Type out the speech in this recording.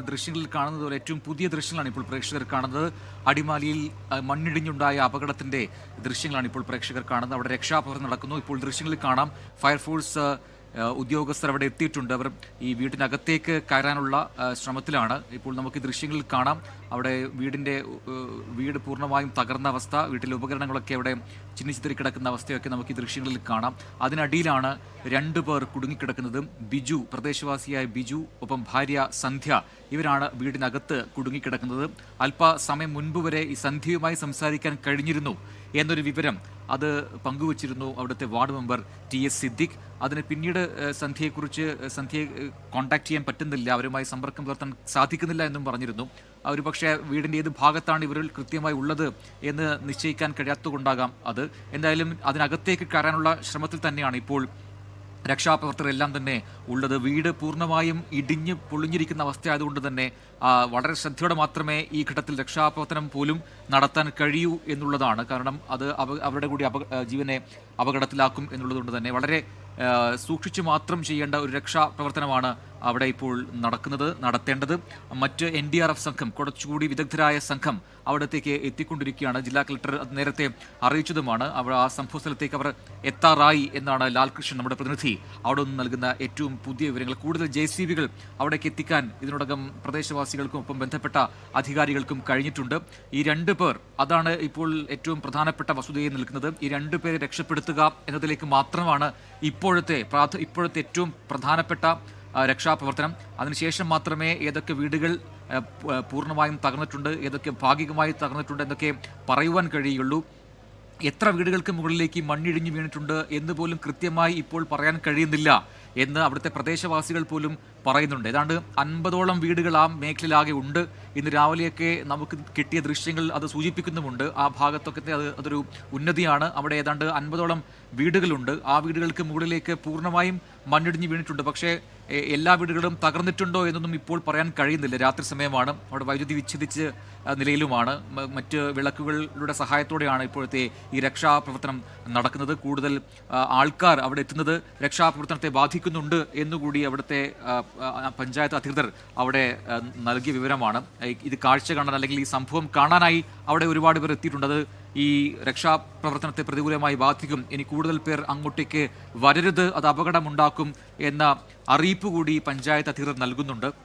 ദൃശ്യങ്ങളിൽ കാണുന്നത് പോലെ ഏറ്റവും പുതിയ ദൃശ്യങ്ങളാണ് ഇപ്പോൾ പ്രേക്ഷകർ കാണുന്നത്. അടിമാലിയിൽ മണ്ണിടിഞ്ഞുണ്ടായ അപകടത്തിന്റെ ദൃശ്യങ്ങളാണ് ഇപ്പോൾ പ്രേക്ഷകർ കാണുന്നത്. അവിടെ രക്ഷാപ്രവർത്തനം നടക്കുന്നു. ഇപ്പോൾ ദൃശ്യങ്ങളിൽ കാണാം ഫയർഫോഴ്സ് ഉദ്യോഗസ്ഥർ അവിടെ എത്തിയിട്ടുണ്ട്. അവർ ഈ വീട്ടിനകത്തേക്ക് കയറാനുള്ള ശ്രമത്തിലാണ്. ഇപ്പോൾ നമുക്ക് ദൃശ്യങ്ങളിൽ കാണാം അവിടെ വീട് പൂർണ്ണമായും തകർന്ന അവസ്ഥ, വീട്ടിലെ ഉപകരണങ്ങളൊക്കെ അവിടെ ചിന്നിച്ചിതറി കിടക്കുന്ന അവസ്ഥയൊക്കെ നമുക്ക് ഈ ദൃശ്യങ്ങളിൽ കാണാം. അതിനടിയിലാണ് 2 പേർ കുടുങ്ങിക്കിടക്കുന്നത്. ബിജു, പ്രദേശവാസിയായ ബിജു, ഒപ്പം ഭാര്യ സന്ധ്യ, ഇവരാണ് വീടിനകത്ത് കുടുങ്ങിക്കിടക്കുന്നത്. അല്പസമയം മുൻപ് വരെ ഈ സന്ധ്യയുമായി സംസാരിക്കാൻ കഴിഞ്ഞിരുന്നു എന്നൊരു വിവരം അത് പങ്കുവച്ചിരുന്നു അവിടുത്തെ വാർഡ് മെമ്പർ TS സിദ്ദിഖ്. അതിന് പിന്നീട് സന്ധ്യയെ കോൺടാക്ട് ചെയ്യാൻ പറ്റുന്നില്ല, അവരുമായി സമ്പർക്കം പുലർത്താൻ സാധിക്കുന്നില്ല എന്നും പറഞ്ഞിരുന്നു. ഒരുപക്ഷെ വീടിൻ്റെ ഏത് ഭാഗത്താണ് ഇവരിൽ കൃത്യമായി ഉള്ളത് എന്ന് നിശ്ചയിക്കാൻ കഴിയാത്തതുകൊണ്ടാകാം അത്. എന്തായാലും അതിനകത്തേക്ക് കയറാനുള്ള ശ്രമത്തിൽ തന്നെയാണ് ഇപ്പോൾ രക്ഷാപ്രവർത്തകരെല്ലാം തന്നെ ഉള്ളത്. വീട് പൂർണ്ണമായും ഇടിഞ്ഞ് പൊളിഞ്ഞിരിക്കുന്ന അവസ്ഥയായതുകൊണ്ട് തന്നെ വളരെ ശ്രദ്ധയോടെ മാത്രമേ ഈ ഘട്ടത്തിൽ രക്ഷാപ്രവർത്തനം പോലും നടത്താൻ കഴിയൂ എന്നുള്ളതാണ്. കാരണം അത് അവരുടെ കൂടി ജീവനെ അപകടത്തിലാക്കും എന്നുള്ളതുകൊണ്ട് തന്നെ വളരെ സൂക്ഷിച്ചു മാത്രം ചെയ്യേണ്ട ഒരു രക്ഷാപ്രവർത്തനമാണ് അവിടെ ഇപ്പോൾ നടത്തേണ്ടത്. മറ്റ് NDRF സംഘം, കുറച്ചുകൂടി വിദഗ്ധരായ സംഘം അവിടത്തേക്ക് എത്തിക്കൊണ്ടിരിക്കുകയാണ്. ജില്ലാ കളക്ടർ നേരത്തെ അറിയിച്ചതുമാണ്. ആ സംഭവ സ്ഥലത്തേക്ക് അവർ എത്താറായി എന്നാണ് ലാൽകൃഷ്ണൻ, നമ്മുടെ പ്രതിനിധി, അവിടെ നിന്ന് നൽകുന്ന ഏറ്റവും പുതിയ വിവരങ്ങൾ. കൂടുതൽ JCBകൾ അവിടേക്ക് എത്തിക്കാൻ ഇതിനോടകം പ്രദേശവാസികൾക്കും ഒപ്പം ബന്ധപ്പെട്ട അധികാരികൾക്കും കഴിഞ്ഞിട്ടുണ്ട്. ഈ 2 പേർ, അതാണ് ഇപ്പോൾ ഏറ്റവും പ്രധാനപ്പെട്ട വസ്തുതയിൽ നിൽക്കുന്നത്. ഈ 2 പേരെ രക്ഷപ്പെടുത്തുക എന്നതിലേക്ക് മാത്രമാണ് ഇപ്പോഴത്തെ ഏറ്റവും പ്രധാനപ്പെട്ട രക്ഷാപ്രവർത്തനം. അതിനുശേഷം മാത്രമേ ഏതൊക്കെ വീടുകൾ പൂർണ്ണമായും തകർന്നിട്ടുണ്ട്, ഏതൊക്കെ ഭാഗികമായി തകർന്നിട്ടുണ്ട് എന്നൊക്കെ പറയുവാൻ കഴിയുള്ളൂ. എത്ര വീടുകൾക്ക് മുകളിലേക്ക് മണ്ണിടിഞ്ഞു വീണിട്ടുണ്ട് എന്ന് പോലും കൃത്യമായി ഇപ്പോൾ പറയാൻ കഴിയുന്നില്ല എന്ന് അവിടുത്തെ പ്രദേശവാസികൾ പോലും പറയുന്നുണ്ട്. ഏതാണ്ട് 50ഓളം വീടുകൾ ആ മേഖലയിലാകെ ഉണ്ട്. ഇന്ന് രാവിലെയൊക്കെ നമുക്ക് കിട്ടിയ ദൃശ്യങ്ങൾ അത് സൂചിപ്പിക്കുന്നുമുണ്ട്. ആ ഭാഗത്തൊക്കെ അതൊരു ഉന്നതിയാണ്. അവിടെ ഏതാണ്ട് 50ഓളം വീടുകളുണ്ട്. ആ വീടുകൾക്ക് മുകളിലേക്ക് പൂർണ്ണമായും മണ്ണിടിഞ്ഞ് വീണിട്ടുണ്ട്. പക്ഷേ എല്ലാ വീടുകളും തകർന്നിട്ടുണ്ടോ എന്നൊന്നും ഇപ്പോൾ പറയാൻ കഴിയുന്നില്ല. രാത്രി സമയമാണ്, അവിടെ വൈദ്യുതി വിച്ഛേദിച്ച നിലയിലുമാണ്. മറ്റ് വിളക്കുകളുടെ സഹായത്തോടെയാണ് ഇപ്പോഴത്തെ ഈ രക്ഷാപ്രവർത്തനം നടക്കുന്നത്. കൂടുതൽ ആൾക്കാർ അവിടെ എത്തുന്നത് രക്ഷാപ്രവർത്തനത്തെ ബാധിക്കുന്നുണ്ട് എന്നുകൂടി അവിടുത്തെ പഞ്ചായത്ത് അധികൃതർ അവിടെ നൽകിയ വിവരമാണ്. ഇത് കാഴ്ച കാണാൻ, അല്ലെങ്കിൽ ഈ സംഭവം കാണാനായി അവിടെ ഒരുപാട് പേർ എത്തിയിട്ടുണ്ട്. അത് ഈ രക്ഷാപ്രവർത്തനത്തെ പ്രതികൂലമായി ബാധിക്കും. ഇനി കൂടുതൽ പേർ അങ്ങോട്ടേക്ക് വരരുത്, അത് അപകടമുണ്ടാക്കും എന്ന അറിയിപ്പ് കൂടി പഞ്ചായത്ത് അധികൃതർ നൽകുന്നുണ്ട്.